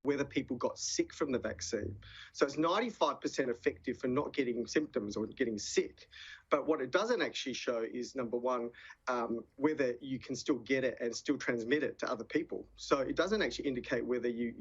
whether people got sick from the vaccine. So it's 95% effective for not getting symptoms or getting sick. But what it doesn't actually show is, number one, whether you can still get it and still transmit it to other people. So it doesn't actually indicate whether you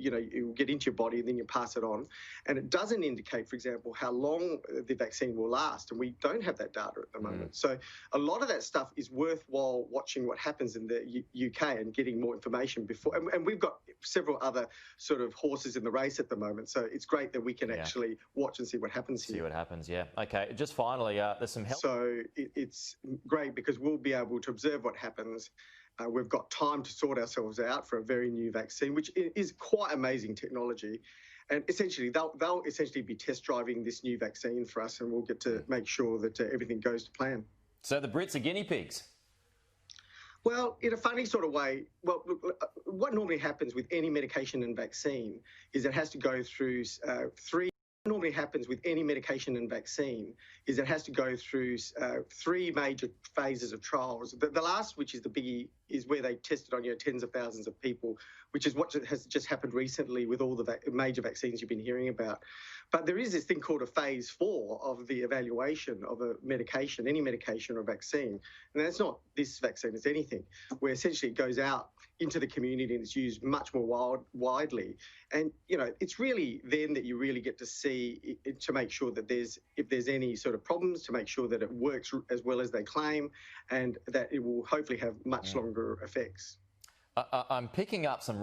get into your body and then you pass it on. And it doesn't indicate, for example, how long the vaccine will last. And we don't have that data at the moment. So a lot of that stuff is worthwhile watching what happens in the UK and getting more information before. And we've got several other sort of horses in the race at the moment. So it's great that we can actually watch and see what happens here. See what happens, yeah. Okay, just finally, there's some help. So it's great because we'll be able to observe what happens. We've got time to sort ourselves out for a very new vaccine, which is quite amazing technology. And essentially, they'll essentially be test driving this new vaccine for us, and we'll get to make sure that everything goes to plan. So the Brits are guinea pigs? Well, in a funny sort of way, well, look, what normally happens with any medication and vaccine is it has to go through three major phases of trials. The last, which is the biggie, is where they tested on tens of thousands of people, which is what has just happened recently with all the major vaccines you've been hearing about. But there is this thing called a phase 4 of the evaluation of a medication, any medication or vaccine. And that's not this vaccine, it's anything, where essentially it goes out into the community and it's used much more widely. And, it's really then that you really get to see to make sure that if there's any sort of problems, to make sure that it works as well as they claim and that it will hopefully have much longer effects. I'm picking up some